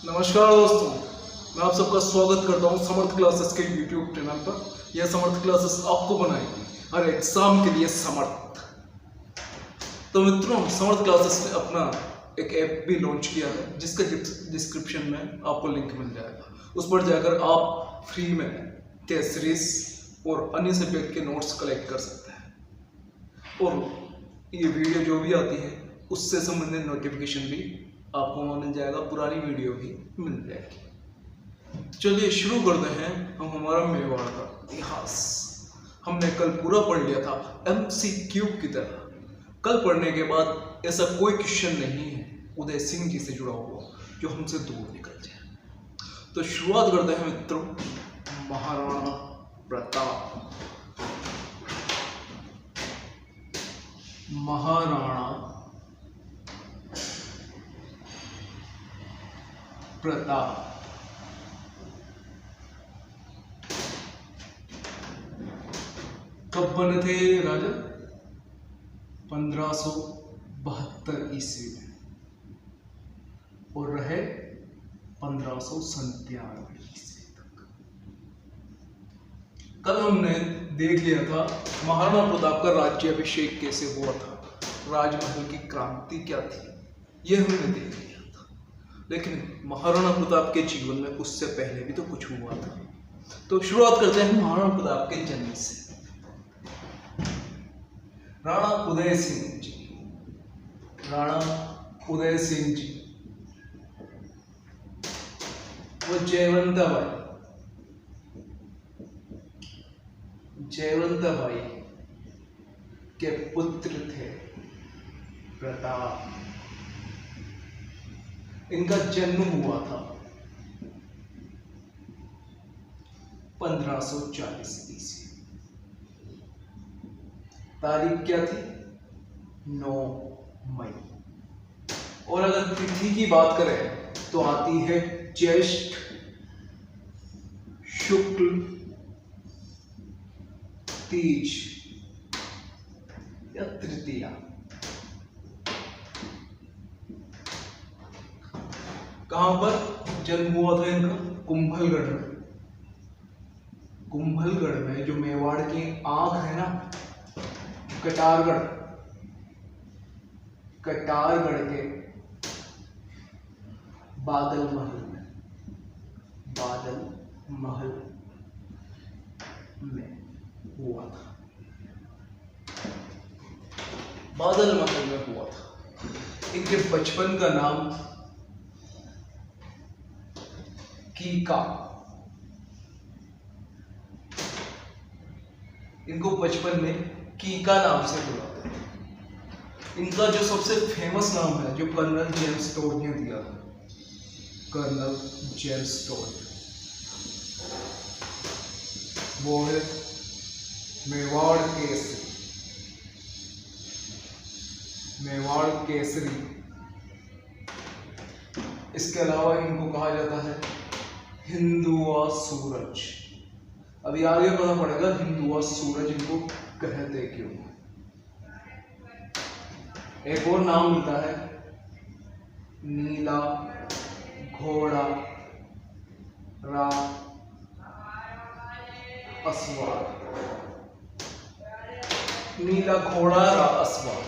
नमस्कार दोस्तों, मैं आप सबका स्वागत करता हूं समर्थ क्लासेस के YouTube चैनल पर। यह समर्थ क्लासेस आपको बनाएगी हर एग्जाम के लिए समर्थ। तो मित्रों, समर्थ क्लासेस ने अपना एक ऐप भी लॉन्च किया है जिसका डिस्क्रिप्शन में आपको लिंक मिल जाएगा। उस पर जाकर आप फ्री में टेस्ट सीरीज और अन्य सब्जेक्ट के नोट्स कलेक्ट कर सकते हैं और ये वीडियो जो भी आती है उससे संबंधित नोटिफिकेशन भी आपको वहाँ मिल जाएगा, पुरानी वीडियो भी मिल जाएगी। चलिए शुरू करते हैं हम हमारा मेवाड़ का इतिहास। हमने कल पूरा पढ़ लिया था MCQ की तरह। कल पढ़ने के बाद ऐसा कोई क्वेश्चन नहीं है उदय सिंह जी से जुड़ा हुआ जो हमसे दूर निकल जाए। तो शुरुआत करते हैं मित्रों, महाराणा प्रताप। महाराणा प्रताप कब बने थे राजा? 1572 ईस्वी में और रहे 1597 ईस्वी तक। कल हमने देख लिया था महाराणा प्रताप का राज्याभिषेक कैसे हुआ था, राजमहल की क्रांति क्या थी, यह हमने देख लिया था। लेकिन महाराणा प्रताप के जीवन में उससे पहले भी तो कुछ हुआ था। तो शुरुआत करते हैं महाराणा प्रताप के जन्म से। राणा उदय सिंह जी, राणा उदय सिंह जी वो जयवंताबाई के पुत्र थे प्रताप। इनका जन्म हुआ था 1540 ईस्वी। तारीख क्या थी? 9 मई। और अगर तिथि की बात करें तो आती है ज्येष्ठ शुक्ल तीज या तृतीया। कहां पर जन्म हुआ था इनका? कुंभलगढ़ में। कुंभलगढ़ में जो मेवाड़ की आंख है ना, कटारगढ़ के बादल महल में हुआ था। बादल महल में हुआ था। इनके बचपन का नाम कीका। इनको बचपन में कीका नाम से बुलाते हैं। इनका जो सबसे फेमस नाम है जो कर्नल जेम्स टोड ने दिया, कर्नल जेम्स टोड, वो है मेवाड़ केसरी। मेवाड़ केसरी। इसके अलावा इनको कहा जाता है हिंदुआ सूरज। अभी आगे पता पड़ेगा हिंदुआ सूरज इनको कहते क्यों। एक और नाम मिलता है नीला घोड़ा रा अस्वाद। नीला घोड़ा रा अस्वाद।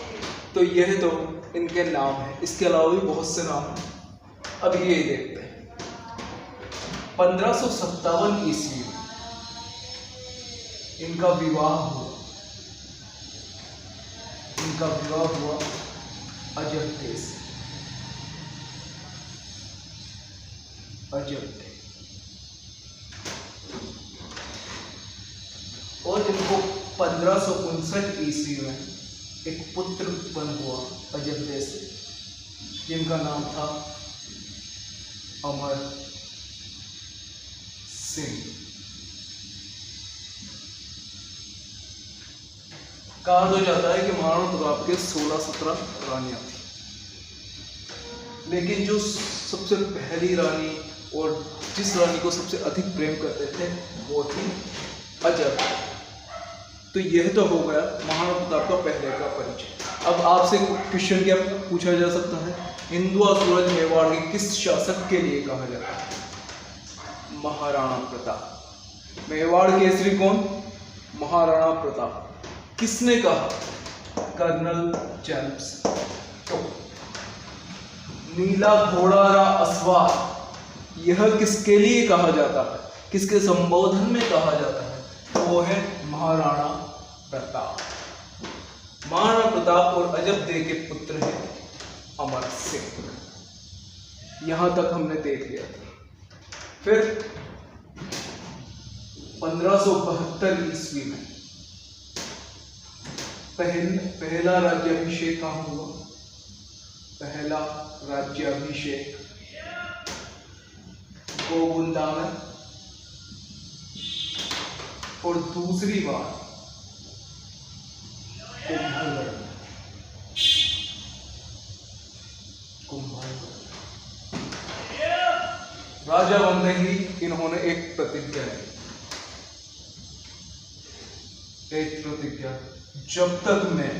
तो यह तो इनके नाम है। इसके अलावा भी बहुत से नाम हैं, अब ये देखते हैं। 1557 ईस्वी में इनका विवाह हुआ। अजंते से। और इनको 1559 ईस्वी में एक पुत्र उत्पन्न हुआ अजंते से, जिनका नाम था अमर सिंह। कहा तो जाता है कि महाराणा प्रताप के 16-17 रानियां थी, लेकिन जो सबसे पहली रानी और जिस रानी को सबसे अधिक प्रेम करते थे वो थी अजब। तो यह तो हो गया महाराणा प्रताप का पहले का परिचय। अब आपसे क्वेश्चन क्या पूछा जा सकता है हिंदुआ सूरज मेवाड़ के किस शासक के लिए कहा जाता है? महाराणा प्रताप। मेवाड़ केसरी कौन? महाराणा प्रताप। किसने कहा? Colonel James. तो नीला घोड़ा रा असवार यह किसके लिए कहा जाता है, किसके संबोधन में कहा जाता है? तो वो है महाराणा प्रताप। महाराणा प्रताप और अजब देव के पुत्र हैं अमर सिंह। यहां तक हमने देख लिया था। फिर 1572 ईस्वी में पहला राज्याभिषेक कहाँ हुआ? पहला राज्याभिषेक गोगुंदा में, और दूसरी बार कुंभलगढ़ में। राजा बनते ही इन्होंने एक प्रतिज्ञा ली, जब तक मैं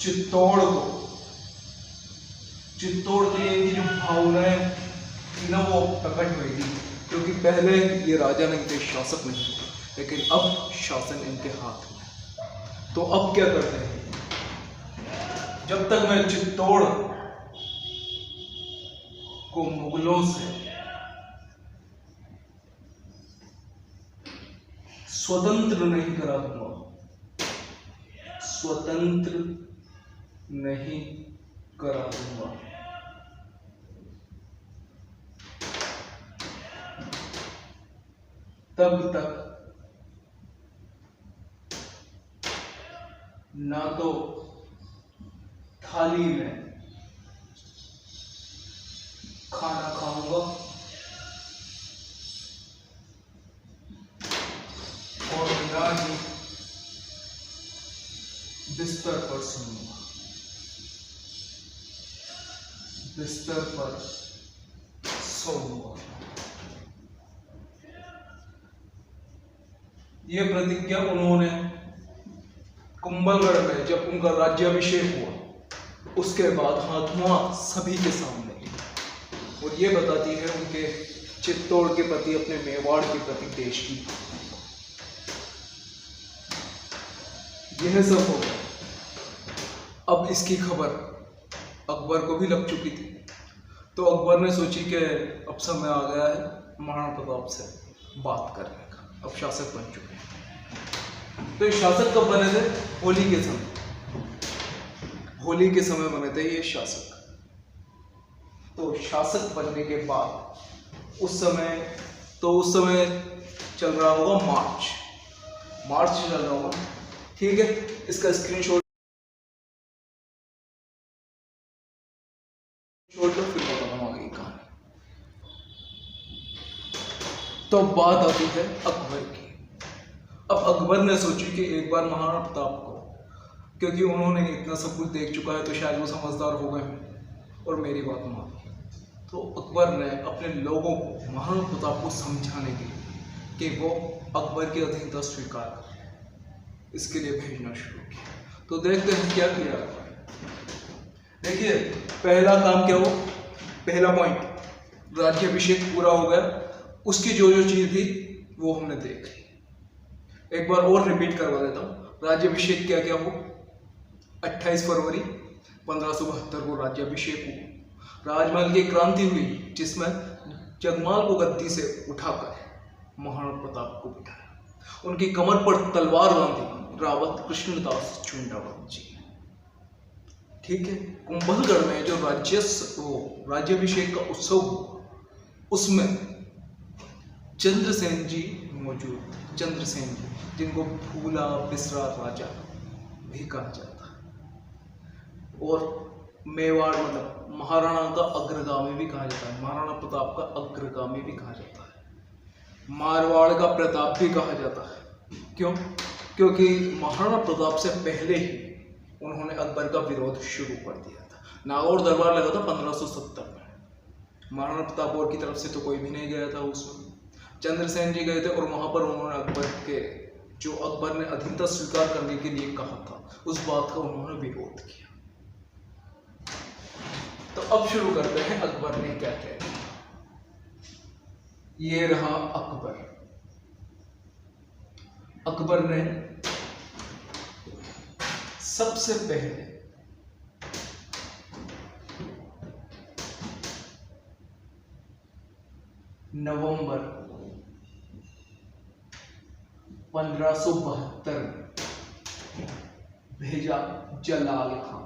चित्तौड़ के लिए जो भावनाएं थी ना वो प्रकट हुई थी, क्योंकि पहले ये राजा नहीं थे, शासक नहीं थे, लेकिन अब शासन इनके हाथ में। तो अब क्या करते हैं? जब तक मैं चित्तौड़ को मुगलों से स्वतंत्र नहीं करा दूंगा, तब तक ना तो थाली में खाना खाऊंगा और ना ही बिस्तर पर सोऊंगा। ये प्रतिज्ञा उन्होंने कुंभलगढ़ में जब उनका राज्याभिषेक हुआ उसके बाद हाथों सभी के सामने ली, और ये बताती है उनके चित्तौड़ के प्रति, अपने मेवाड़ के प्रति देश की। यह सब हो गया। अब इसकी खबर अकबर को भी लग चुकी थी, तो अकबर ने सोची कि अब समय आ गया है महाराणा प्रताप से बात करने का, अब शासक बन चुके हैं। तो ये शासक कब बने थे? होली के समय बने थे ये शासक। तो शासक बनने के बाद उस समय चल रहा होगा मार्च चल रहा होगा, ठीक है। इसका स्क्रीनशॉट लो, फिर बताऊंगा आगे कहानी। तो बात आती है अकबर की। अब अकबर ने सोची कि एक बार महाराणा प्रताप को, क्योंकि उन्होंने इतना सब कुछ देख चुका है तो शायद वो समझदार हो गए और मेरी बात मान ली। तो अकबर ने अपने लोगों को महाराणा प्रताप को समझाने के लिए कि वो अकबर की अधीनता स्वीकार कर, इसके लिए भेजना शुरू किया। तो देखते हैं क्या किया। देखिए पहला काम क्या हो, पहला पॉइंट राज्याभिषेक पूरा हो गया, उसकी जो चीज थी वो हमने देख ली। एक बार और रिपीट करवा देता हूँ। राज्याभिषेक क्या क्या हो? 28 फरवरी 1572 को राज्याभिषेक हुआ। राजमहल की क्रांति हुई जिसमें जगमाल को गद्दी से उठाकर महाराणा प्रताप को बिठाया। उनकी कमर पर तलवार बांधी रावत कृष्णदास चुंडावत जी, ठीक है। कुंभलगढ़ में जो राज्याभिषेक का उत्सव हुआ उसमें चंद्रसेन जी मौजूद, चंद्रसेन जी जिनको भूला बिसरा राजा भी कहा जाता है, और मेवाड़ मतलब महाराणा का अग्रगामी भी कहा जाता है, महाराणा प्रताप का अग्रगामी भी कहा जाता है, मारवाड़ का प्रताप भी कहा जाता है। क्यों? क्योंकि महाराणा प्रताप से पहले ही उन्होंने अकबर का विरोध शुरू कर दिया था। नागौर दरबार लगा था 1570 में। महाराणा प्रताप और की तरफ से तो कोई भी नहीं गया था उसमें, चंद्रसेन जी गए थे और वहां पर उन्होंने अकबर के जो अकबर ने अधीनता स्वीकार करने के लिए कहा था, उस बात का उन्होंने विरोध किया। तो अब शुरू करते हैं अकबर ने क्या क्या किया। ये रहा अकबर। अकबर ने सबसे पहले नवंबर 1572 में भेजा जलाल खान।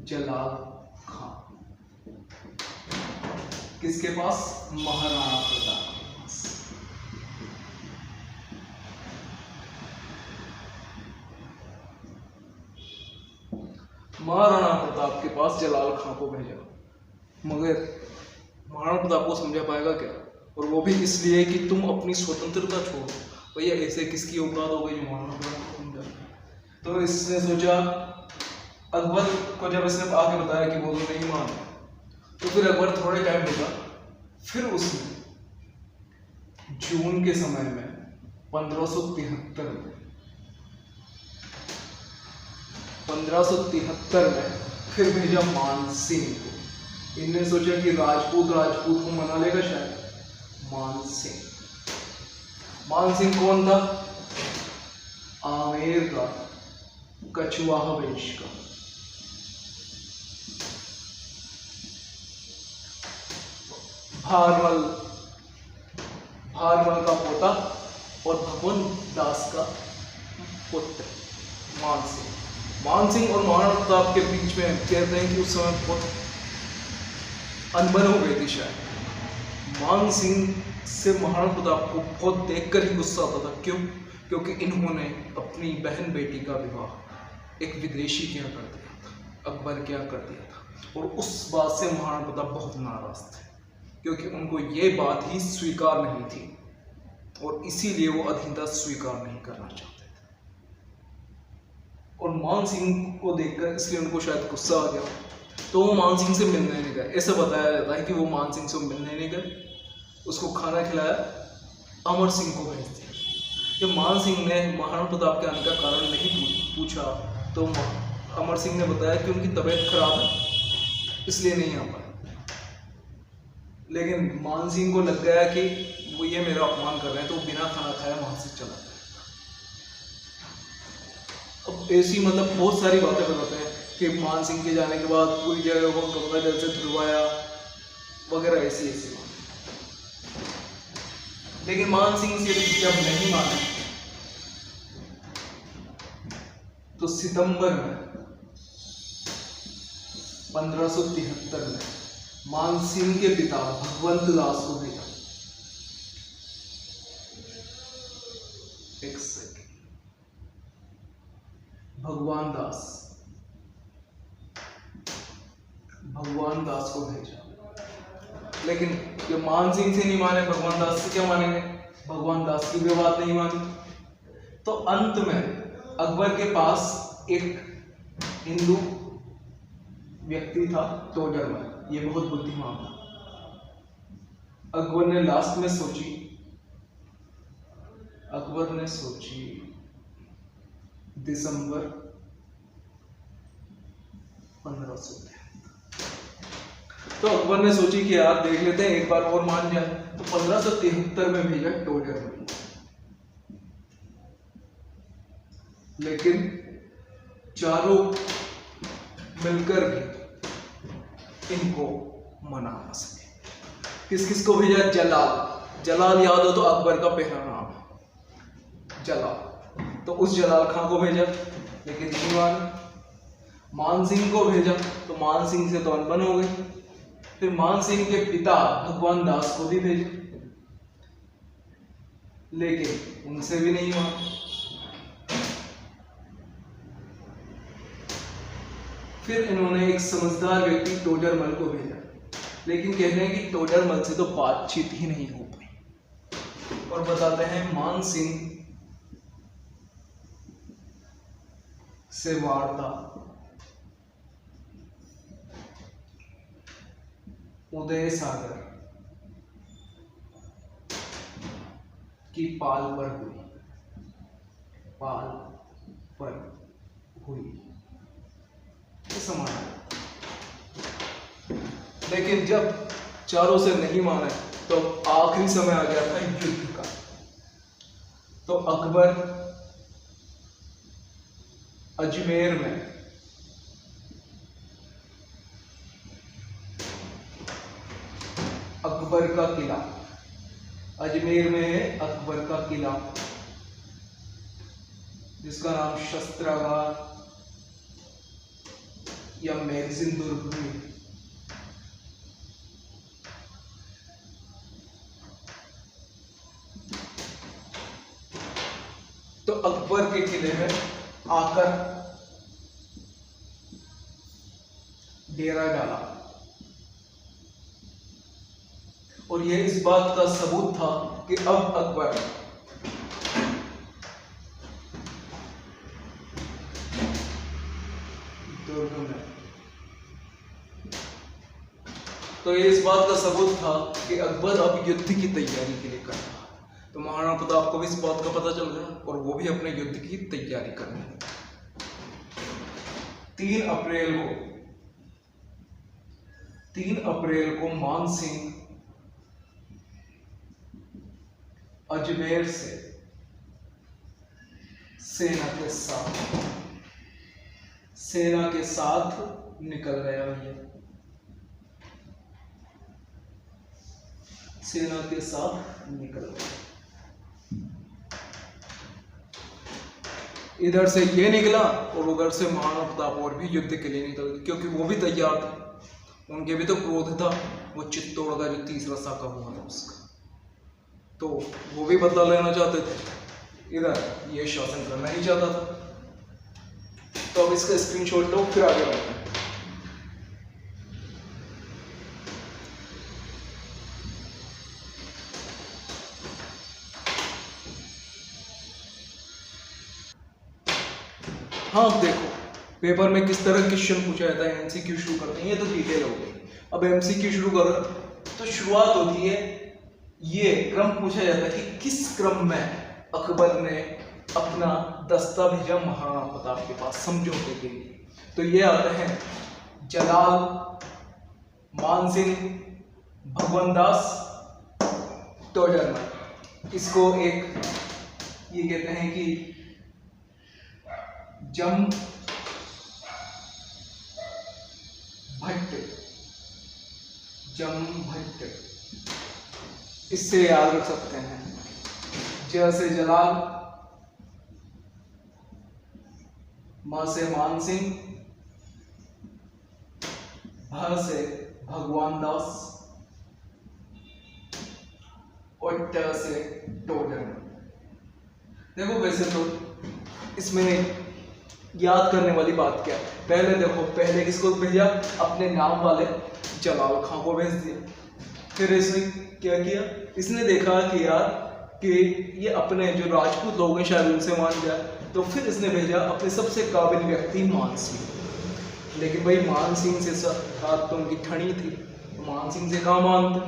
जलाल खान किसके पास? महाराणा प्रताप के पास। महाराणा प्रताप के पास जलाल खान को भेजा, मगर महाराणा प्रताप को समझा पाएगा क्या? और वो भी इसलिए कि तुम अपनी स्वतंत्रता छोड़ो। भैया ऐसे किसकी औकात हो गई जो महाराणा प्रताप को समझा? तो इसने सोचा, अकबर को जब इसने आके बताया कि वो तो नहीं मान, तो फिर अकबर थोड़े टाइम रुका। फिर उसने जून के समय में 1573 में फिर भेजा मान सिंह को। इनने सोचा कि राजपूत को मना लेगा शायद। मान सिंह कौन था? आमेर का, कछवाहा वंश का। भारमल का पोता और भगवंत दास का पुत्र मान सिंह और महाराणा प्रताप के बीच में कहते हैं कि उस समय बहुत अनबन हो गई थी शायद। मान सिंह से महाराणा प्रताप को बहुत देखकर ही गुस्सा आता था। क्यों? क्योंकि इन्होंने अपनी बहन बेटी का विवाह एक विदेशी के यहाँ कर दिया था, अकबर के यहाँ कर दिया था। और उस बात से महाराणा प्रताप बहुत नाराज थे, क्योंकि उनको ये बात ही स्वीकार नहीं थी और इसीलिए वो अधीनता स्वीकार नहीं करना चाहते थे। और मान सिंह को देखकर इसलिए उनको शायद गुस्सा आ गया, तो वो मान सिंह से मिलने नहीं गए। ऐसा बताया जाता है कि वो मान सिंह से मिलने नहीं गए, उसको खाना खिलाया, अमर सिंह को भेज दिया। जब मान सिंह ने महाराणा प्रताप के आने का कारण नहीं पूछा, तो अमर सिंह ने बताया कि उनकी तबीयत खराब है इसलिए नहीं आ पाए। लेकिन मान सिंह को लग गया कि वो ये मेरा अपमान कर रहे हैं, तो बिना खाना खाया वहां से चला गया। अब ऐसी बहुत सारी बातें बताते हैं कि मान सिंह के जाने के बाद पूरी जगह को गंगा जल से धुलवाया वगैरह, ऐसी बात। लेकिन मान सिंह से जब नहीं माने, तो सितंबर में 1573 में मान सिंह के पिता भगवंत दास को भेजा। एक सेकंड, भगवान दास को भेजा। लेकिन ये मान सिंह से नहीं माने, भगवान दास से क्या मानेंगे? भगवान दास की भी बात नहीं मानी। तो अंत में अकबर के पास एक हिंदू व्यक्ति था, तोडरमल। ये बहुत बुद्धिमान था। अकबर ने लास्ट में सोची, दिसंबर 1573। तो अकबर ने सोची कि यार देख लेते हैं, एक बार और मान जाए। तो 1573 में भेजा टोडरमल। लेकिन चारों मिलकर भी इनको मना ना सके। किस किस को भेजा? जलाल याद हो तो अकबर का पहला नाम जलाल। तो उस जलाल खान को भेजा, लेकिन नहीं माना। मान सिंह को भेजा, तो मान सिंह से तो अनबन हो गई। फिर मान सिंह के पिता भगवान दास को भी भेजा, लेकिन उनसे भी नहीं माना। फिर इन्होंने एक समझदार व्यक्ति टोडरमल को भेजा, लेकिन कहते हैं कि टोडरमल से तो बातचीत ही नहीं हो पाई। और बताते हैं मान सिंह से वार्ता उदय सागर की पाल पर हुई, पाल पर हुई, ये समान है। लेकिन जब चारों से नहीं माने तो आखिरी समय आ गया था युद्ध का। तो अकबर अजमेर में अकबर का किला, अजमेर में है अकबर का किला जिसका नाम शस्त्रागार या मैगजीन दुर्ग भी। तो अकबर के किले में आकर डेरा डाला और यह इस बात का सबूत था कि अब अकबर दुर्ग में, तो ये इस बात का सबूत था कि अकबर अब युद्ध की तैयारी के लिए कर रहा। तो महाराणा प्रताप को भी इस बात का पता चल गया और वो भी अपने युद्ध की तैयारी करने लगे। 3 अप्रैल को मान सिंह अजमेर से सेना के साथ निकल गया। भैया सेना के साथ निकल गया। इधर से ये निकला और उधर से महाराणा प्रताप और भी युद्ध के लिए निकल गए, क्योंकि वो भी तैयार थे। उनके भी तो क्रोध था, वो चित्तौड़ का जो तीसरा साका हुआ था उसका, तो वो भी बदला लेना चाहते थे। इधर ये शासन करना ही चाहता था। तो अब इसका स्क्रीनशॉट लो, फिर आगे बढ़ते हैं। हाँ देखो पेपर में किस तरह क्वेश्चन पूछा जाता है, एमसीक्यू शुरू करते हैं। ये तो डिटेल हो गई। अब एमसीक्यू शुरू करो तो शुरुआत होती है, ये क्रम पूछा जाता है कि किस क्रम में अकबर ने अपना दस्ता भेजा महाराणा प्रताप के पास समझौते के लिए। तो ये आते हैं जलाल, मानसिंह, भगवनदास, टोडरमल। इसको एक ये कहते हैं कि जम भट्ट, इससे याद रख सकते हैं। ज से जलाल, म से मानसिंह, भ से भगवान दास और ट से टोडरमल। देखो वैसे तो इसमें याद करने वाली बात क्या है, पहले देखो, पहले किसको भेजा, अपने नाम वाले जलाल खां को भेज दिया। फिर इसने क्या किया, इसने देखा कि यार कि ये अपने जो राजपूत लोग हैं शायद उनसे मान जाए, तो फिर इसने भेजा अपने सबसे काबिल व्यक्ति मान सिंह। लेकिन भाई मान सिंह से साथ तो उनकी ठनी थी, तो मान सिंह से कहाँ मानते।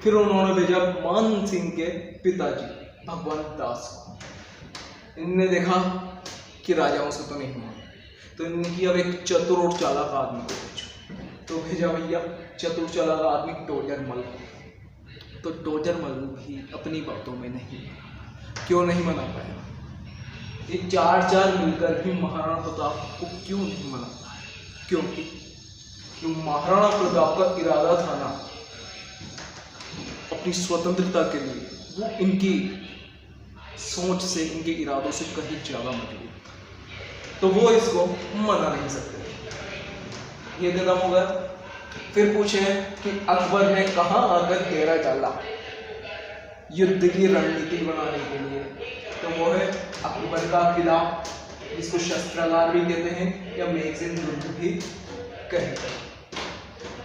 फिर उन्होंने भेजा मान सिंह के पिताजी भगवंत दास को। इनने देखा कि राजाओं से तो नहीं माना, तो इन्होंने किया अब एक चतुर और चालाक आदमी को भेजो। तो भेजा भैया चतुर चालाक आदमी टोडरमल। तो टोडरमल भी अपनी बातों में नहीं माना। क्यों नहीं मना पाया? ये चार मिलकर भी महाराणा प्रताप को क्यों नहीं मना पाया? क्योंकि महाराणा प्रताप का इरादा था ना अपनी स्वतंत्रता के लिए, वो इनकी सोच से, इनके इरादों से कहीं ज्यादा मजबूत था, तो वो इसको मना नहीं सकते। ये खत्म हो गया। फिर पूछे कि अकबर ने कहाँ आकर डेरा डाला युद्ध की रणनीति बनाने के लिए, तो वो है अकबर का किला, जिसको शस्त्रागार भी कहते हैं या मैगजीन दुर्ग भी कहते हैं।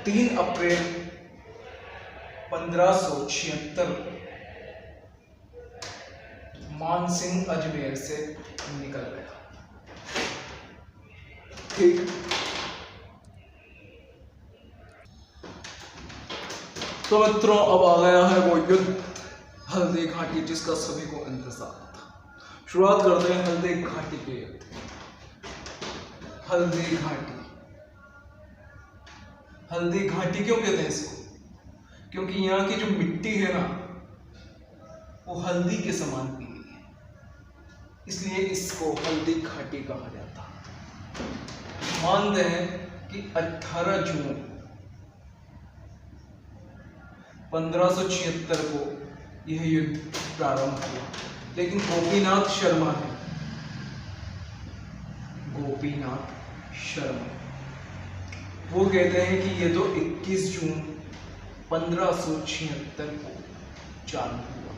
3 अप्रैल 1576 मान सिंह अजमेर से निकल गया। ठीक, तो मित्रों अब आ गया है वो युद्ध, हल्दी घाटी जिसका सभी को इंतजार था। शुरुआत करते हैं हल्दी घाटी के युद्ध। हल्दी घाटी, हल्दी घाटी क्यों कहते हैं इसको? क्योंकि यहाँ की जो मिट्टी है ना वो हल्दी के समान पीली है, इसलिए इसको हल्दी घाटी कहा जाता है। मानते हैं कि 18 जून 1576 को यह युद्ध प्रारंभ हुआ, लेकिन गोपीनाथ शर्मा है, गोपीनाथ शर्मा, वो कहते हैं कि ये तो 21 जून 1576 को चालू हुआ।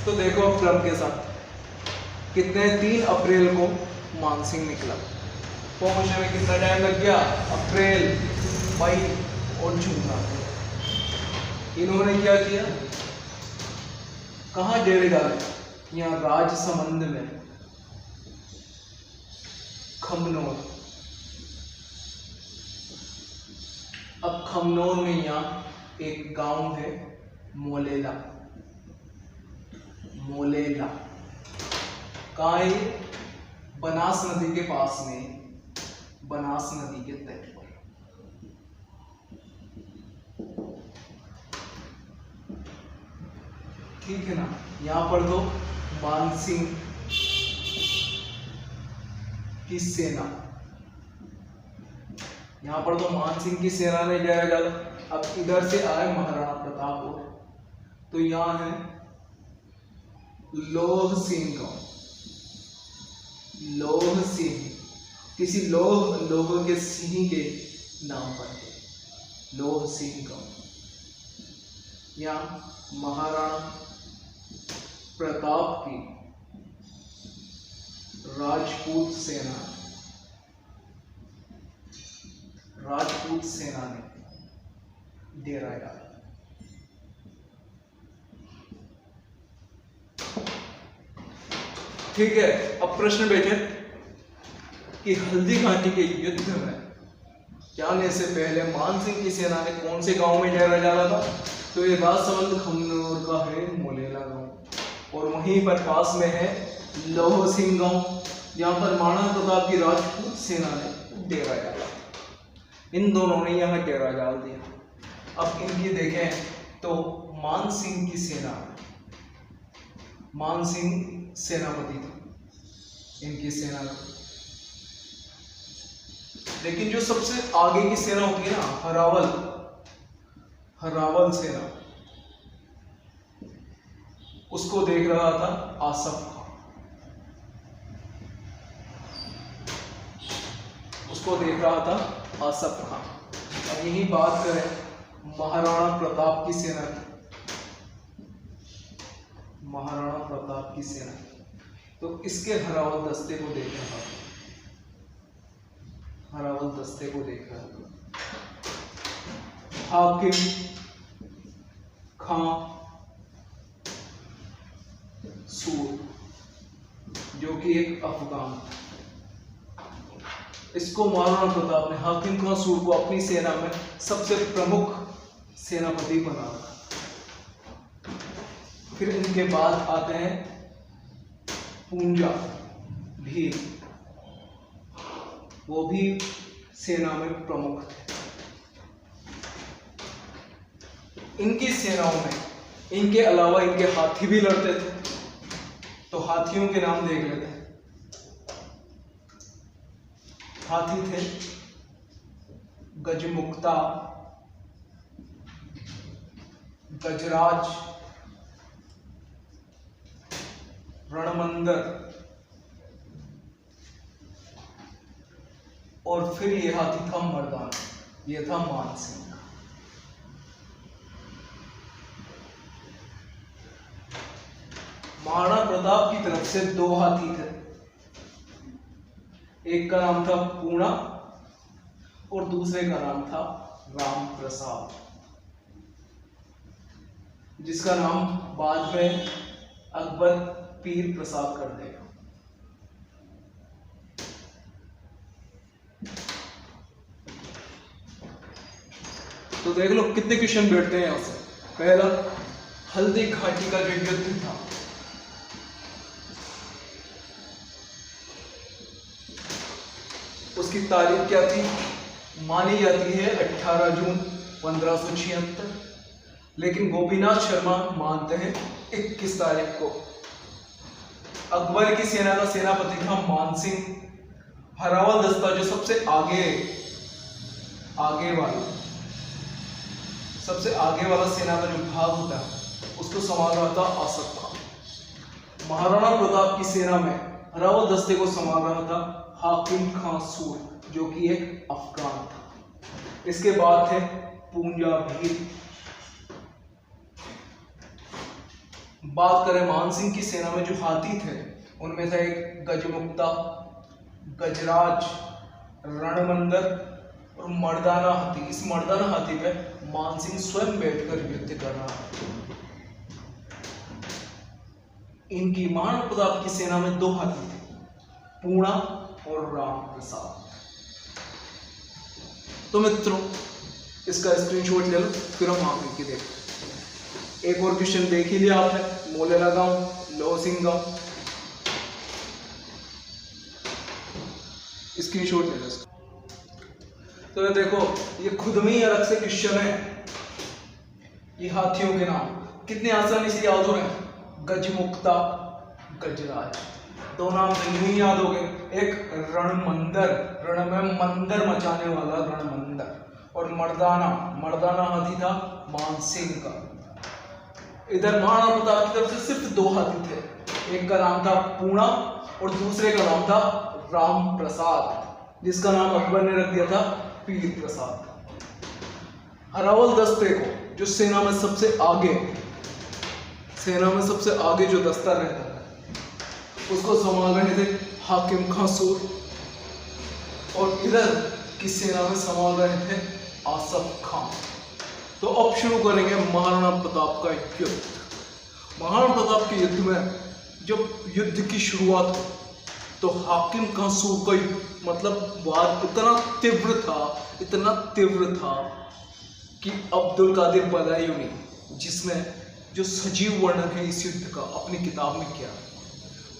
तो देखो अब क्रम के साथ कितने 3 अप्रैल को मानसिंह निकला, पहुंचने में कितना टाइम लग गया? अप्रैल, मई और जून आ गया। इन्होंने क्या किया? कहाँ डेरे डाले? यहाँ राजसमंद में, खमनोर। अब खमनोर में यहाँ एक गांव है मोलेला। मोलेला कहाँ है? बनास नदी के पास में, बनास नदी के तट पर। ठीक है ना? यहां पर तो मानसिंह की सेना, यहां पर तो मानसिंह की सेना ने डेरा डाला। अब इधर से आए महाराणा प्रताप और, तो यहां है लोह सिंह गांव। लोह सिंह किसी लोह के सिंह के नाम पर है, लोह सिंह गांव। यहाँ महाराणा प्रताप की राजपूत सेना ने डेरा डाला। ठीक है, अब प्रश्न बैठे कि हल्दी घाटी के युद्ध में जाने से पहले मानसिंह की सेना ने कौन से गांव में डेरा डाला था? तो ये राजसमंद खमनोर का है मोलेला गांव, और वहीं पर पास में है लोह सिंह गांव, जहां पर महाराणा प्रताप की राजपूत सेना ने डेरा डाला। इन दोनों ने यहाँ डेरा डाल दिया। अब इनकी देखें तो मानसिंह की सेना, मानसिंह सेनापति था इनकी सेना का, लेकिन जो सबसे आगे की सेना होती है ना, हरावल सेना, उसको देख रहा था आसफ खां, उसको देख रहा था आसफ खां। अब यही बात करें महाराणा प्रताप की सेना की, महाराणा प्रताप की सेना, तो इसके हरावल दस्ते को देख रहा था, हरावल दस्ते को देख रहा था हाकिम खां सूर, जो कि एक अफगान था। इसको महाराणा प्रताप ने, हाकिम खां सूर को अपनी सेना में सबसे प्रमुख सेनापति बना रखा। फिर इनके बाद आते हैं पूंजा भील, वो भी सेना में प्रमुख थे। इनकी सेनाओं में इनके अलावा इनके हाथी भी लड़ते थे, तो हाथियों के नाम देख लेते हैं। हाथी थे गजमुक्ता, गजराज, रणमंदर, और फिर ये हाथी था मर्दाना, ये था मानसिंह। महाराणा प्रताप की तरफ से 2 हाथी थे, एक का नाम था पूर्णा और दूसरे का नाम था राम प्रसाद, जिसका नाम बाद में अकबर पीर प्रसाद कर देगा। तो देख लो कितने क्वेश्चन बैठते हैं यहां से। पहला हल्दी घाटी का जो युद्ध था, उसकी तारीख क्या थी? मानी जाती है 18 जून 1576, लेकिन गोपीनाथ शर्मा मानते हैं 21 तारीख को। अकबर की सेना का सेनापति था मानसिंह। हरावल दस्ता जो सबसे आगे वाला सेना का जो भाग होता है उसको संभाल रहा था आसफ खान। महाराणा प्रताप की सेना में हरावल दस्ते को संभाल रहा था हाकिम खान सूर, जो कि एक अफगान था। इसके बाद थे पूंजा भील। बात करें मानसिंह की सेना में जो हाथी थे, उनमें थे गजमुक्ता, गजराज, रणमंदर और मर्दाना हाथी। इस मर्दाना हाथी पे मानसिंह स्वयं बैठकर युद्ध कर रहा था। इनकी महाराणा प्रताप की सेना में 2 हाथी थे, पूर्णा और राम प्रसाद। तो मित्रों, इसका स्क्रीनशॉट ले लो, फिर हम आगे की देखते। एक और क्वेश्चन देख ही लिया आपने, मोलेरा गांव, लोहसिंह गांव। स्क्रीनशॉट ले लो इसका। तो ये देखो, ये खुद में ही अलग से क्वेश्चन है। ये हाथियों के नाम कितने आसानी से याद हो रहे हैं? गजमुक्ता, गजराज, 2 नाम नहीं याद हो गए। एक रणमंदर, रण में मंदिर मचाने वाला रणमंदर, और मर्दाना हाथी था मानसिंह का। इधर महाराणा प्रताप की तरफ से सिर्फ 2 हाथी थे, एक का नाम था पूर्णा और दूसरे का नाम था राम प्रसाद, जिसका नाम अकबर ने रख दिया था पीर प्रसाद। हरावल दस्ते को, जो सेना में सबसे आगे जो दस्ता रहता है, उसको संभाल रहे थे हाकिम खान सूर, और इधर की सेना में संभाल रहे थे आसफ खान। तो अब शुरू करेंगे महाराणा प्रताप का युद्ध। महाराणा प्रताप के युद्ध में जब युद्ध की शुरुआत हुई तो हाकिम खान सूर का मतलब वार इतना तीव्र था कि अब्दुल कादिर बदायूनी, जिसने जो सजीव वर्णन है इस युद्ध का अपनी किताब में किया,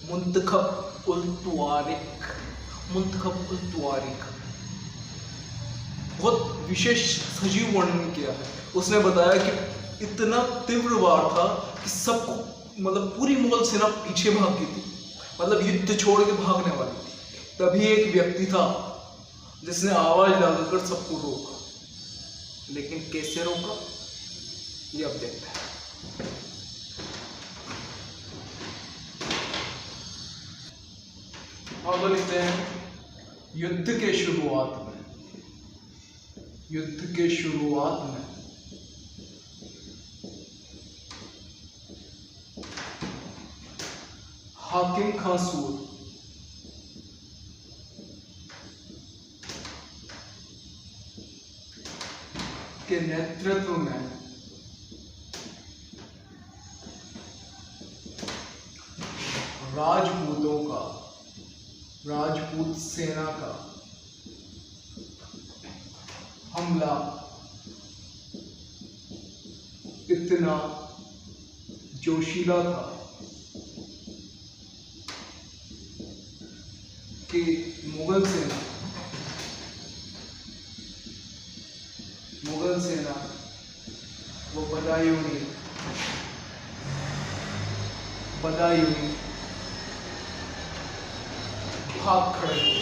मुंतखब उल तवारीख, बहुत विशेष सजीव वर्णन किया है। उसने बताया कि इतना तीव्र वार था कि सबको, मतलब पूरी मुगल सेना पीछे भाग गई थी, मतलब युद्ध छोड़ के भागने वाली थी। तभी एक व्यक्ति था जिसने आवाज डालकर सबको रोका। लेकिन कैसे रोका, ये अब देखते हैं। अब लिखते हैं युद्ध के शुरुआत में हाकिम खान सूर के नेतृत्व में राजपूत सेना का हमला इतना जोशीला था कि मुगल सेना वो बदायूनी भाग खड़े हुए।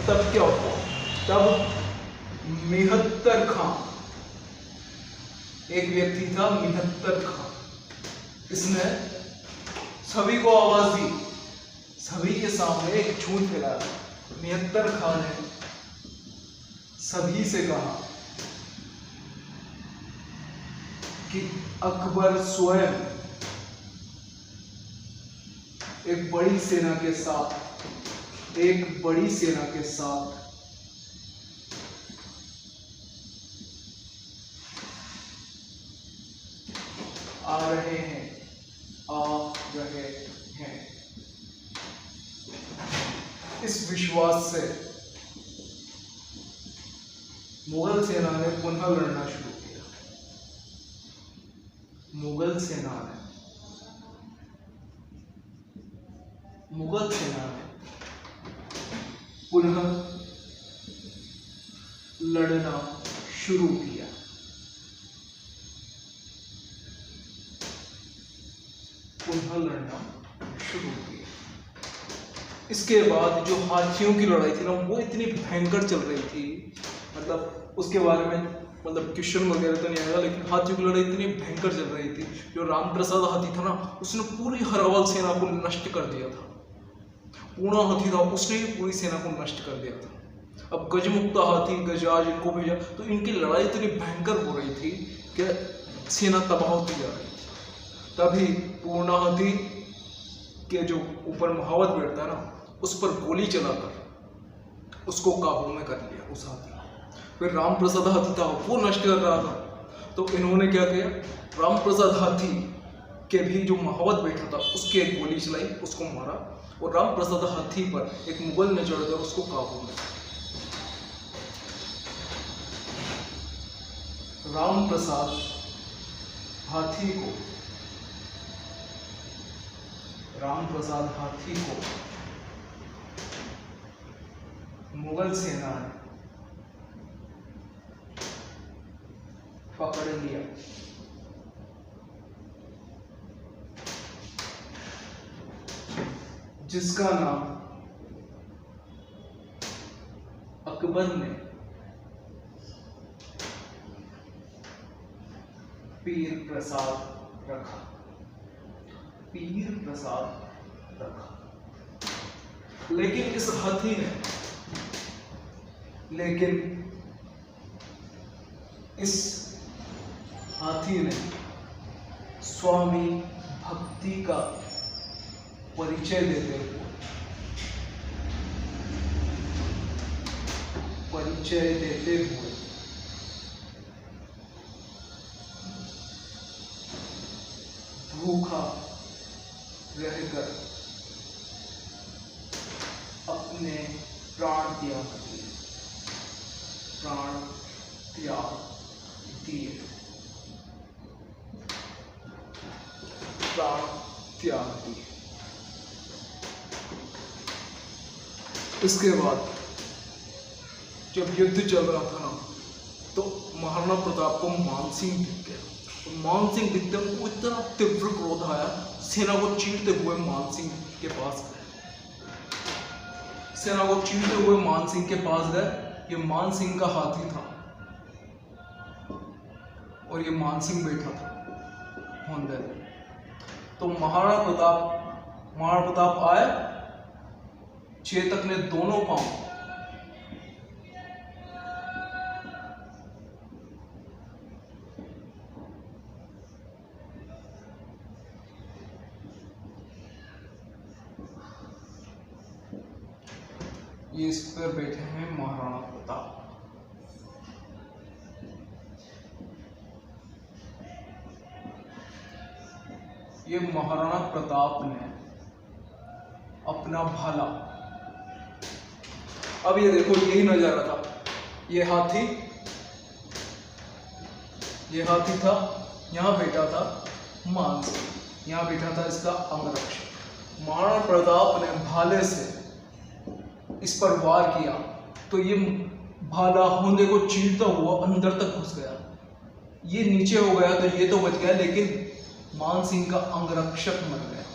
तब क्या हुआ? तब मिहत्तर खां, एक व्यक्ति था मिहत्तर खां, इसने सभी को आवाज दी, सभी के सामने एक झूठ फैलाया। मिहत्तर खां ने सभी से कहा कि अकबर स्वयं एक बड़ी सेना के साथ आ रहे हैं। इस विश्वास से मुगल सेना ने पुनः लड़ना शुरू किया। मुगल सेना ने पुनः लड़ना शुरू किया। इसके बाद जो हाथियों की लड़ाई थी ना, वो इतनी भयंकर चल रही थी, मतलब उसके बारे में मतलब क्वेश्चन वगैरह तो नहीं आएगा, लेकिन हाथियों की लड़ाई इतनी भयंकर चल रही थी। जो रामप्रसाद हाथी था ना, उसने पूरी हरावल सेना को नष्ट कर दिया था। पूर्णा हाथी था, उसने ही पूरी सेना को नष्ट कर दिया था। अब गजमुक्ता हाथी, गजराज इनको भेजा, तो इनकी लड़ाई इतनी भयंकर हो रही थी कि सेना तबाह होती जा रही थी। तभी पूर्णा हाथी के जो ऊपर महावत बैठता है ना, उस पर गोली चलाकर उसको काबू में कर लिया उस हाथी। फिर रामप्रसाद हाथी था, वो नष्ट कर रहा था, तो इन्होंने क्या किया, रामप्रसाद हाथी के भी जो महावत बैठा था उसकी एक गोली चलाई, उसको मारा, और रामप्रसाद हाथी पर एक मुगल ने चढ़कर उसको काबू में। रामप्रसाद हाथी को मुगल सेना ने पकड़ लिया। जिसका नाम अकबर ने पीर प्रसाद रखा। लेकिन इस हाथी ने स्वामी भक्ति का परिचय देते हुए भूखा रहकर अपने प्राण त्याग दिए। इसके बाद जब युद्ध चल रहा था ना, तो महाराणा प्रताप को मानसिंह दिख गया। मानसिंह दिखते उनको इतना तीव्र क्रोध आया, सेना को चीरते हुए मानसिंह के पास गए। ये मानसिंह का हाथी था और ये मानसिंह बैठा था होंदे। तो महाराणा प्रताप आए, चेतक ने दोनों पांव ये इस पर बैठे हैं महाराणा प्रताप। ये महाराणा प्रताप ने अपना भाला, अब ये देखो यही नजारा था, ये हाथी था, यहाँ बैठा था मानसिंह, यहाँ बैठा था इसका अंगरक्षक। महाराणा प्रताप ने भाले से इस पर वार किया, तो ये भाला होंदे को चीरता हुआ अंदर तक घुस गया। ये नीचे हो गया तो ये तो बच गया, लेकिन मानसिंह का अंगरक्षक मर गया।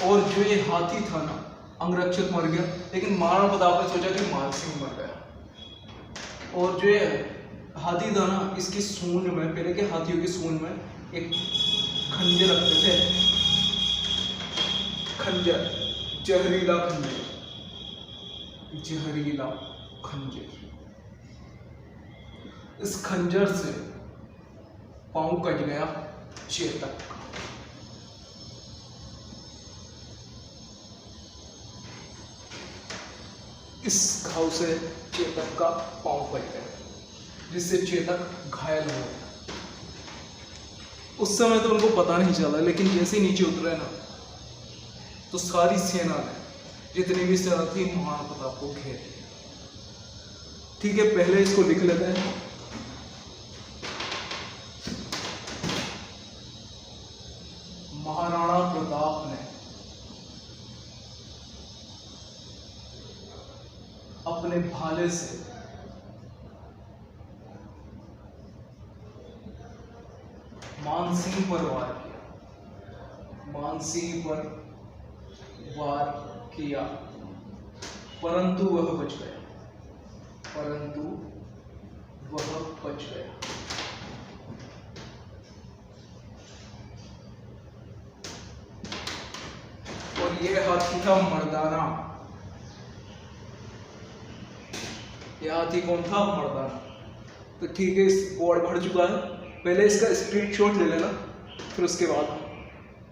और जो ये हाथी था ना, अंगरक्षक मर गया, लेकिन महाराणा प्रताप ने सोचा कि मानसिंह मर गया। और जो ये हाथी था ना, इसकी सूंड में, पहले के हाथियों की सूंड में एक खंजर रखते थे, जहरीला खंजर। इस खंजर से पांव कट गया चेतक का। इस घाव से चेतक का पांव कट गया, जिससे चेतक घायल हो गया। उस समय तो उनको पता नहीं चला, लेकिन जैसे ही नीचे उतरे ना, तो सारी सेना ने, जितनी भी सेना थी, महाराणा प्रताप को घेर लिया। ठीक है, पहले इसको लिख लेते हैं। महाराणा प्रताप ने अपने भाले से मानसिंह पर वार किया, मानसिंह पर वार किया, परंतु वह बच गया, परंतु वह बच गया। और यह हाथी था मर्दाना। यह हाथी कौन था? मर्दाना। तो ठीक है, इस बोर्ड भर चुका है, पहले इसका स्क्रीनशॉट ले लेना, फिर उसके बाद हम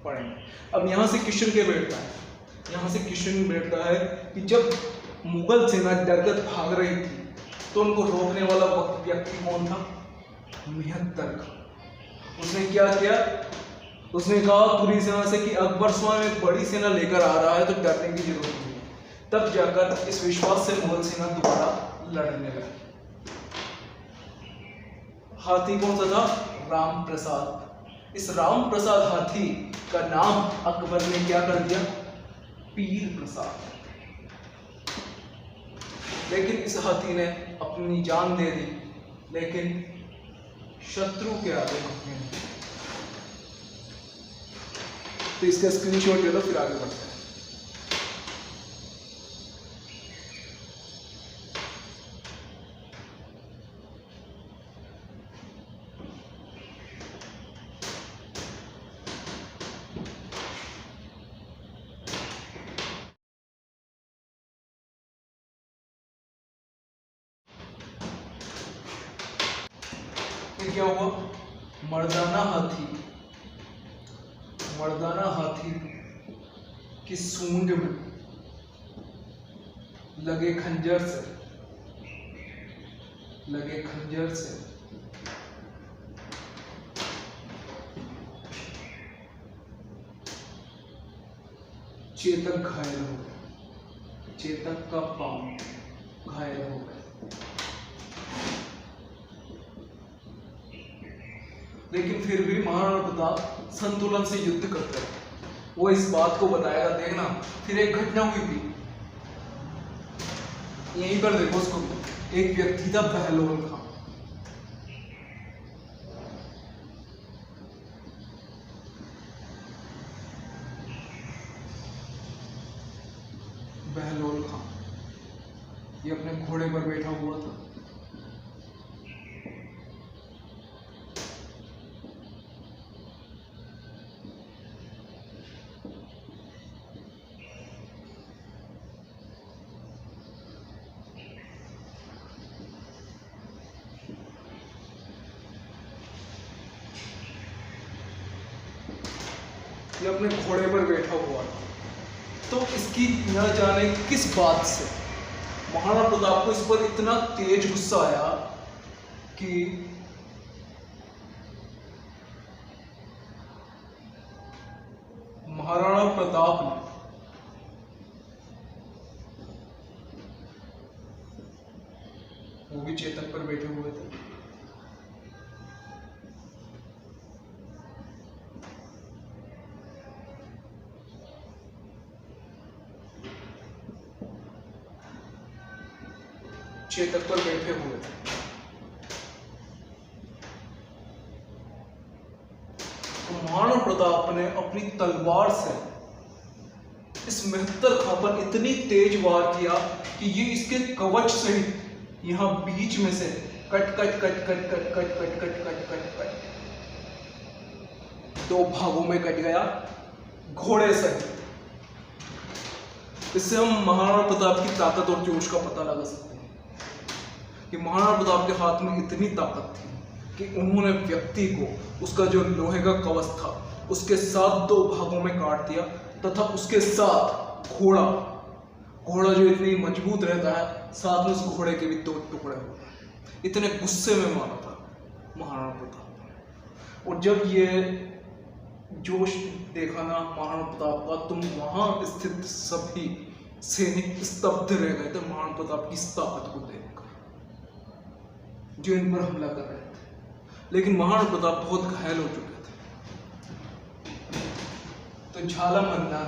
पढ़ेंगे। अब यहाँ से क्वेश्चन क्या बैठता है? यहाँ से क्वेश्चन बैठता है कि जब मुगल सेना डरकर भाग रही थी तो उनको रोकने वाला व्यक्ति कौन था? मेहतर खां। उसने क्या किया? उसने कहा पूरी सेना से कि अकबर स्वयं एक बड़ी सेना लेकर आ रहा है, तो डरने की जरूरत नहीं है। तब जाकर इस विश्वास से मुगल सेना दोबारा लड़ने लगी। हाथी कौन सा था? राम प्रसाद। इस राम प्रसाद हाथी का नाम अकबर ने क्या कर दिया? पीर प्रसाद। लेकिन इस हाथी ने अपनी जान दे दी, लेकिन शत्रु के आगे झुकने नहीं। तो इसका स्क्रीनशॉट ले लो, फिर आगे बढ़ते हैं। फिर क्या हुआ? मर्दाना हाथी की सूंड में लगे खंजर से चेतक घायल हो गए। चेतक का पांव घायल हो गया। लेकिन फिर भी महाराणा प्रताप संतुलन से युद्ध करते हैं। वो इस बात को बताएगा, देखना। फिर एक घटना हुई थी, यहीं पर देखो उसको। एक व्यक्ति था बहलोल खां। बहलोल खां ये अपने घोड़े पर बैठा हुआ था। ये अपने घोड़े पर बैठा हुआ था। तो इसकी न जाने किस बात से महाराणा प्रताप को इस पर इतना तेज गुस्सा आया कि महाराणा प्रताप ने वो भी चेतक पर बैठे हुए थे। चेतक पर बैठे हुए थे। तो महाराणा प्रताप ने अपनी तलवार से इस मेहतर खां पर इतनी तेज वार किया कि ये इसके कवच सहित यहाँ बीच में से cut cut cut cut cut cut cut cut cut cut cut दो भागों में कट गया, घोड़े सहित। इससे हम महाराणा प्रताप की ताकत और जोश का पता लगा सकते हैं कि महाराणा प्रताप के हाथ में इतनी ताकत थी कि उन्होंने व्यक्ति को उसका जो लोहे का कवच था उसके साथ दो भागों में काट दिया, तथा उसके साथ घोड़ा जो इतनी मजबूत रहता है, साथ में उस घोड़े के भी दो टुकड़े हो गए। इतने गुस्से में मारा था महाराणा प्रताप। और जब ये जोश देखा ना महाराणा प्रताप का, तुम वहां स्थित सभी सैनिक स्तब्ध रह गए थे महाराणा प्रताप की इस ताकत को देखकर, जो इन पर हमला कर रहे थे। लेकिन महाराणा प्रताप बहुत घायल हो चुके थे। तो झाला मन्ना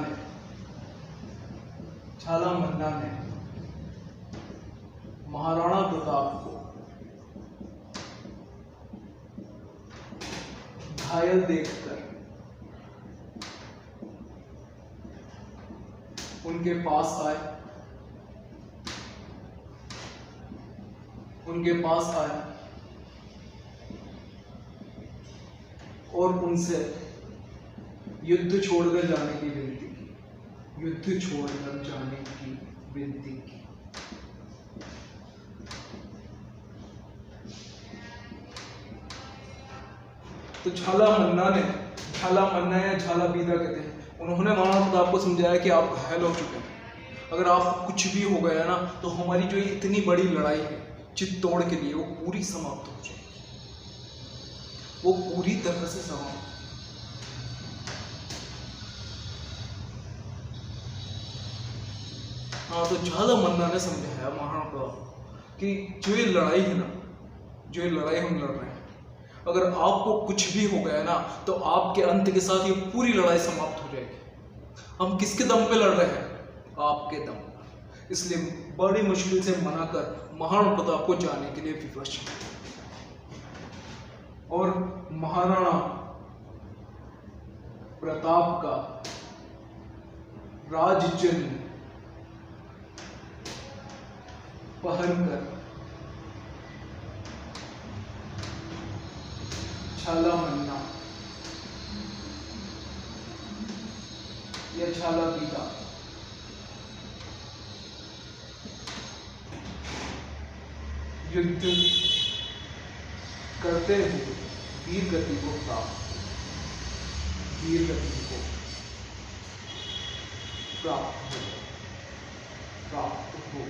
ने महाराणा प्रताप को घायल देखकर उनके पास आए और उनसे युद्ध छोड़कर जाने की विनती की। तो झाला मन्ना या झाला बीदा कहते हैं, उन्होंने महाराणा प्रताप को समझाया कि आप घायल हो चुके हैं, अगर आप कुछ भी हो गया ना तो हमारी जो इतनी बड़ी लड़ाई है चित्तौड़ के लिए वो पूरी समाप्त हो जाएगी, वो पूरी तरह से समाप्त। हाँ, तो झाला मन्ना ने समझाया महाराणा प्रताप कि जो ये लड़ाई है ना, जो ये लड़ाई हम लड़ रहे हैं, अगर आपको कुछ भी हो गया ना तो आपके अंत के साथ ये पूरी लड़ाई समाप्त हो जाएगी। हम किसके दम पे लड़ रहे हैं? आपके दम पर। इसलिए बड़ी मुश्किल से मना कर महाराणा प्रताप को जाने के लिए विवश है। और महाराणा प्रताप का राजचिन्ह पहनकर झाला मन्ना या झाला बीदा युद्ध करते हुए वीर गति को प्राप्त हो।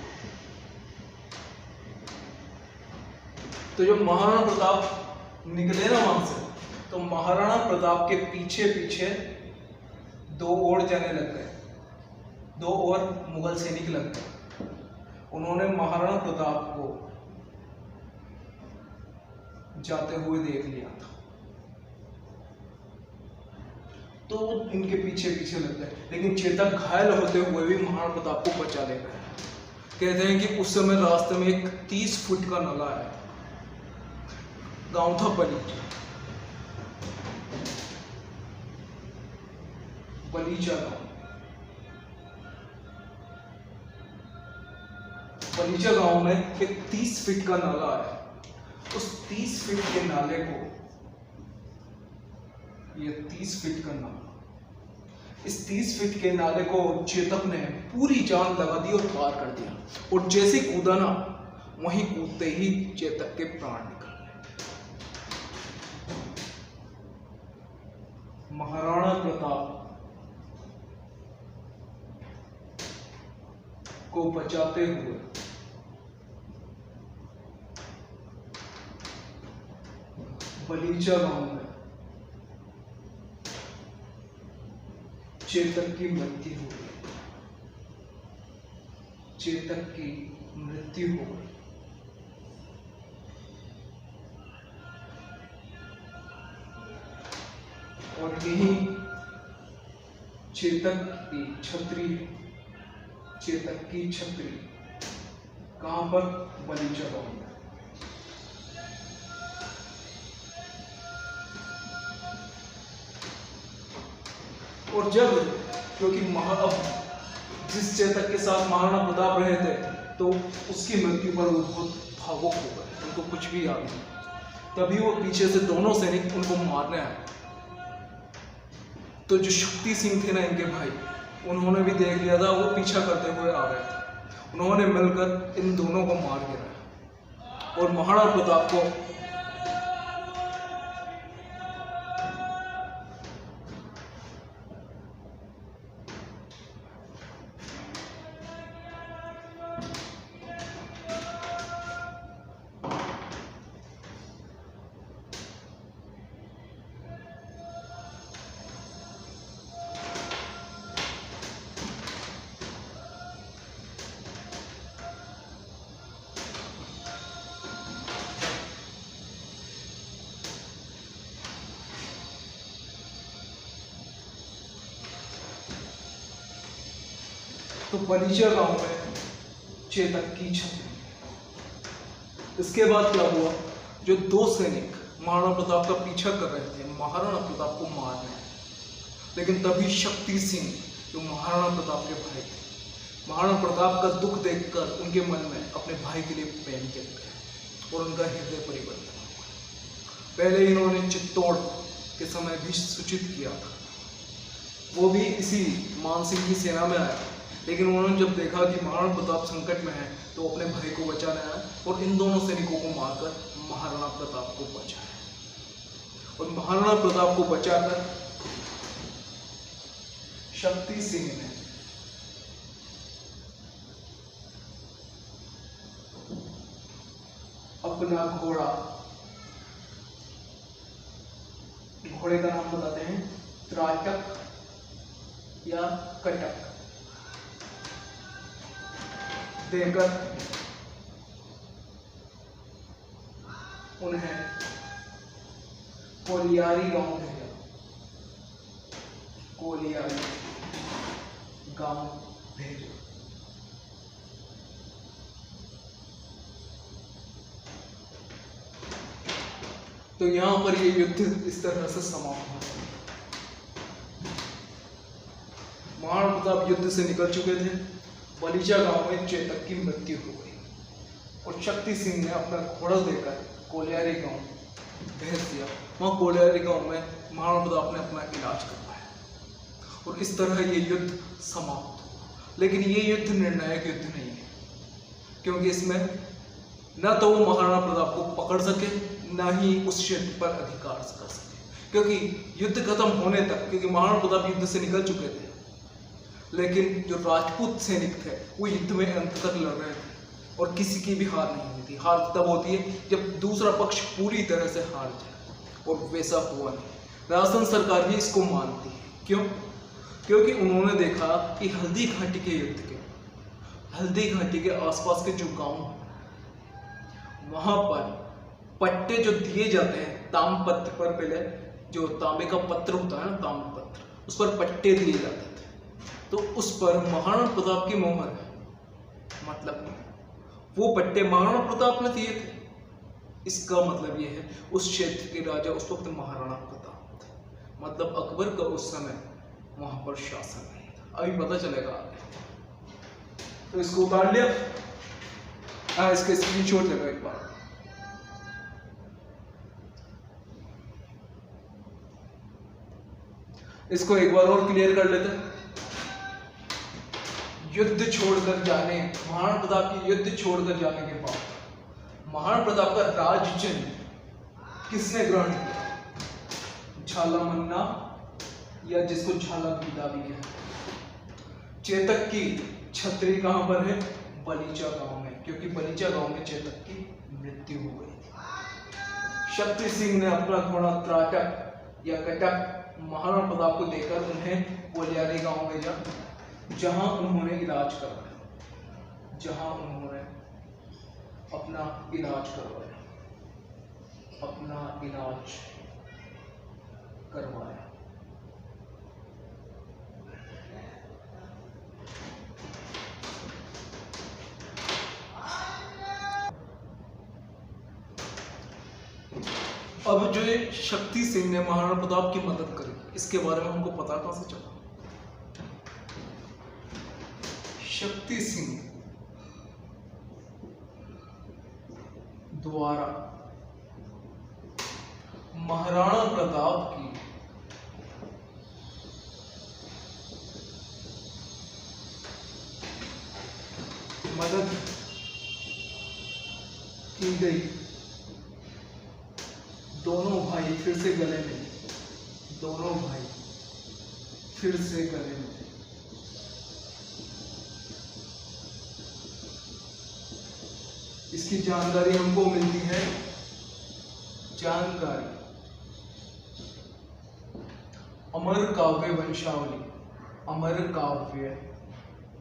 तो जब महाराणा प्रताप निकले ना वहां से, तो महाराणा प्रताप के पीछे पीछे दो और जाने लग गए, दो और मुगल सैनिक लग गए। उन्होंने महाराणा प्रताप को जाते हुए देख लिया था, तो इनके पीछे पीछे लग गए। लेकिन चेतक घायल होते हुए भी महाराणा प्रताप को बचा ले गए। कहते हैं कि उस समय रास्ते में एक 30 फुट का नाला है, गांव था बलीचा गांव। बलीचा गांव में एक 30 फीट का नाला है। उस 30 फीट के नाले को, ये 30 फीट का नाला, इस 30 फीट के नाले को चेतक ने पूरी जान लगा दी और पार कर दिया। और जैसे कूदा ना, वहीं कूदते ही चेतक के प्राण निकल गए। महाराणा प्रताप को बचाते हुए बलीचा गांव में चेतक की मृत्यु हो गई। और यही चेतक की छतरी कहां पर? बलीचा गांव में। और जब, क्योंकि अब जिस चेतक के साथ महाराणा प्रताप रहे थे, तो उसकी मृत्यु पर वो बहुत भावुक हो गए, उनको कुछ भी याद नहीं। तभी वो पीछे से दोनों सैनिक उनको मारने आए। तो जो शक्ति सिंह थे ना, इनके भाई, उन्होंने भी देख लिया था, वो पीछा करते हुए आ रहे थे। उन्होंने मिलकर इन दोनों को मार गिराया और महाराणा प्रताप को तो बलीचा गांव में चेतक की छतरी। इसके बाद क्या हुआ, जो दो सैनिक महाराणा प्रताप का पीछा कर रहे थे महाराणा प्रताप को मारने, लेकिन तभी शक्ति सिंह जो महाराणा प्रताप के भाई थे, महाराणा प्रताप का दुख देखकर उनके मन में अपने भाई के लिए प्रेम जग गया और उनका हृदय परिवर्तन हुआ। पहले इन्होंने चित्तौड़ के समय भी सूचित किया था, वो भी इसी मान सिंह की सेना में आया, लेकिन उन्होंने जब देखा कि महाराणा प्रताप संकट में है तो अपने भाई को बचाने आया और इन दोनों सैनिकों को मारकर महाराणा प्रताप को बचाया। और महाराणा प्रताप को बचाकर शक्ति सिंह ने अपना घोड़े का नाम बताते हैं त्राटक या कटक देकर उन्हें कोलियारी गांव भेजा। कोलियारी गांव भेजा। तो यहां पर ये युद्ध इस तरह से समाप्त हुआ। महाराणा प्रताप युद्ध से निकल चुके थे। बलीचा गांव में चेतक की मृत्यु हो गई और शक्ति सिंह ने अपना घोड़ा देकर कोलियारी गांव भेज दिया। वहां कोलियारी गांव में महाराणा प्रताप ने अपना इलाज करवाया और इस तरह ये युद्ध समाप्त हुआ। लेकिन ये युद्ध निर्णायक युद्ध नहीं है, क्योंकि इसमें न तो वो महाराणा प्रताप को पकड़ सके, न ही उस क्षेत्र पर अधिकार कर सके, क्योंकि युद्ध खत्म होने तक, क्योंकि महाराणा प्रताप युद्ध से निकल चुके थे, लेकिन जो राजपूत सैनिक थे वो युद्ध में अंत तक लड़ रहे थे और किसी की भी हार नहीं हुई थी। हार तब होती है जब दूसरा पक्ष पूरी तरह से हार जाए, और वैसा हुआ नहीं। राजस्थान सरकार भी इसको मानती है। क्यों? क्योंकि उन्होंने देखा कि हल्दी घाटी के युद्ध के, हल्दी घाटी के आसपास के जो गांव वहां पर पट्टे जो दिए जाते हैं तामपत्र पर, पहले जो तांबे का पत्र होता है ना, ताम्रपत्र, उस पर पट्टे दिए जाते थे। तो उस पर महाराणा प्रताप की मोहर है, मतलब वो पट्टे महाराणा प्रताप ने दिए थे। इसका मतलब ये है उस क्षेत्र के राजा उस वक्त महाराणा प्रताप थे, मतलब अकबर का उस समय वहां पर शासन नहीं था। अभी पता चलेगा आगे। तो इसको उतार लिया। हाँ, इसके स्क्रीनशॉट लेगा एक बार। इसको एक बार और क्लियर कर लेते हैं। युद्ध छोड़कर जाने, महाराणा प्रताप की युद्ध छोड़कर जाने के बाद महाराणा प्रताप का राज चिन्ह किसने ग्रहण किया? झाला मन्ना, या जिसको झाला बीदा भी कहते। चेतक की छतरी कहां पर है? बलीचा गांव में, क्योंकि बलीचा गांव में चेतक की मृत्यु हो गई थी। शक्ति सिंह ने अपना घोड़ा त्राटक या कटक महाराणा प्रताप को देकर उन्हें कोलियारी गांव भेजा, जहां उन्होंने इलाज करवाया, जहां उन्होंने अपना इलाज करवाया, अपना इलाज करवाया। अब जो ये शक्ति सिंह ने महाराणा प्रताप की मदद करी, इसके बारे में हमको पता कहां से चला? शक्ति सिंह द्वारा महाराणा प्रताप की मदद की गई। दोनों भाई फिर से गले मिले, दोनों भाई फिर से गले मिले। इसकी जानकारी हमको मिलती है, जानकारी अमर काव्य वंशावली, अमर काव्य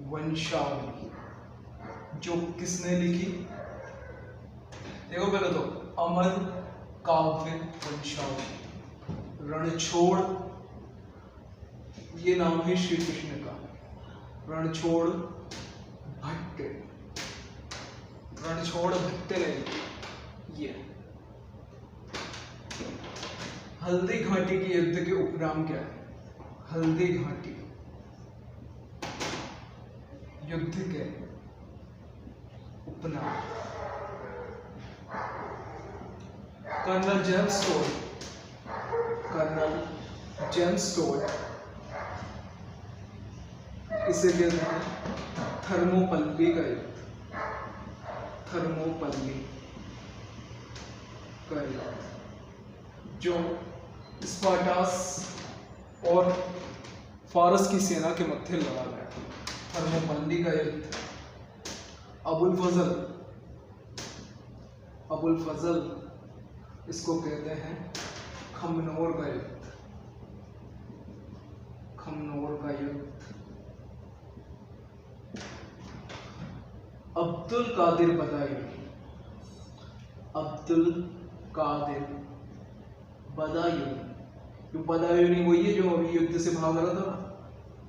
वंशावली, जो किसने लिखी? देखो पहले तो अमर काव्य वंशावली, रणछोड़, ये नाम है श्री कृष्ण का, रणछोड़ भट्टे, रण छोड़ भट्टे नहीं। ये हल्दी घाटी के युद्ध के उपनाम क्या है? हल्दी घाटी युद्ध के उपनाम colonel James Tod, colonel James Tod इसे कहते हैं थर्मोपल्ली का युद्ध, थर्मोपल्ली का युद्ध, जो स्पार्टास और फारस की सेना के मध्य लड़ा गया। थर्मोपल्ली का युद्ध अबुल फजल इसको कहते हैं खमनोर का युद्ध, खमनोर का युद्ध। अब्दुल कादिर बदायूनी, अब्दुल कादिर बदायूनी, जो बदायूनी वही है जो अभी युद्ध से भाग रहा था ना,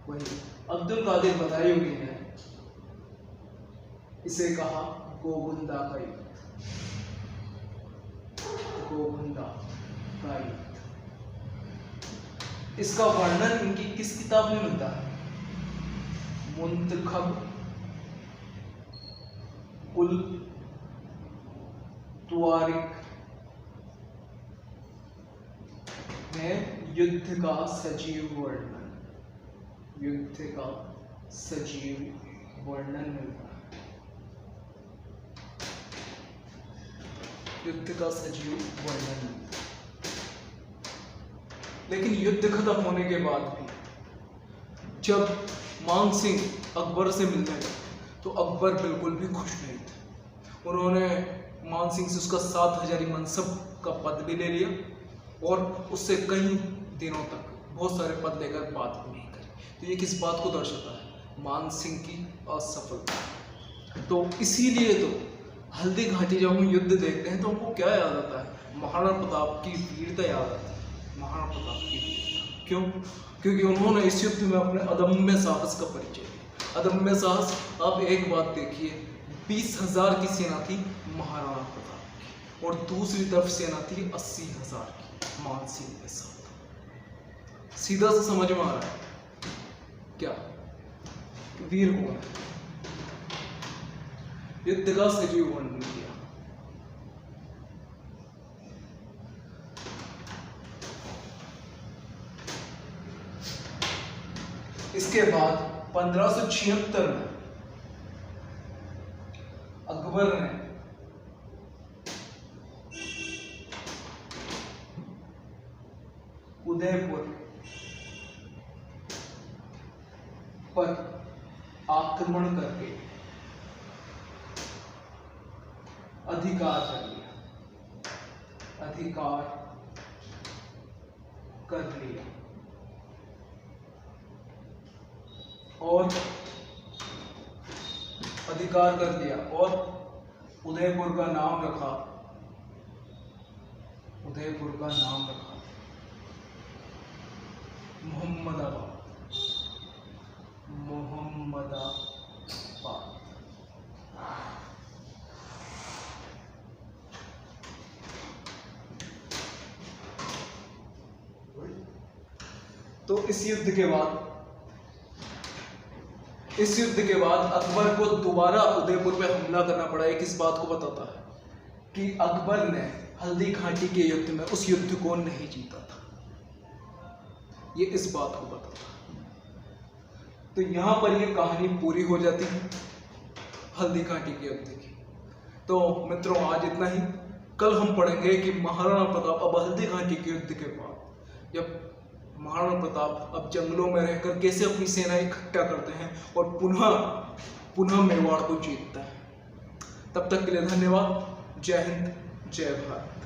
वही अब्दुल कादिर बदायूनी ने इसे कहा गोगुंदा का युद्ध, गोगुंदा का युद्ध। इसका वर्णन इनकी किस किताब में मिलता है? मुंतखब उल त्वारिक में युद्ध का सजीव वर्णन, युद्ध का सजीव वर्णन मिलता है, युद्ध का सजीव वर्णन मिलता है। लेकिन युद्ध खत्म होने के बाद भी जब मान सिंह अकबर से मिलने गए तो अकबर बिल्कुल भी खुश नहीं थे। उन्होंने मान सिंह से उसका 7000 मनसब का पद भी ले लिया और उससे कई दिनों तक बहुत सारे पद लेकर बात भी नहीं करी। तो ये किस बात को दर्शाता है? मान सिंह की असफलता। तो इसीलिए तो हल्दी घाटी जब हम युद्ध देखते हैं तो हमको क्या याद आता है? महाराणा प्रताप की वीरता याद आती है, महाराणा प्रताप की वीरता। क्यों? क्योंकि उन्होंने इस युद्ध में अपने अदम्य साहस का परिचय दिया। अदम्य साहस, आप एक बात देखिए, 20,000 की सेना थी महाराणा प्रताप की और दूसरी तरफ सेना थी 80,000 की मान सिंह के साथ। सीधा सा समझ में आ रहा है क्या? वीर कौन है? युद्ध का सजीव वर्णन किया। इसके बाद 1576 में अकबर ने उदयपुर पर आक्रमण करके अधिकार कर लिया, अधिकार कर लिया और अधिकार कर दिया और उदयपुर का नाम रखा, उदयपुर का नाम रखा मोहम्मदाबाद, मोहम्मदाबाद। तो इस युद्ध के बाद अकबर को दोबारा उदयपुर पे हमला करना पड़ा। ये किस बात को बताता है? कि अकबर ने हल्दी घाटी के युद्ध में उस युद्ध को नहीं जीता था। ये इस बात को बताता है। तो यहां पर ये कहानी पूरी हो जाती है हल्दी घाटी के युद्ध की। तो मित्रों, आज इतना ही। कल हम पढ़ेंगे कि महाराणा प्रताप अब हल्दी घाटी के युद्ध के बाद जब महाराणा प्रताप अब जंगलों में रहकर कैसे अपनी सेना इकट्ठा करते हैं और पुनः मेवाड़ को जीतता है। तब तक के लिए धन्यवाद। जय हिंद, जय भारत।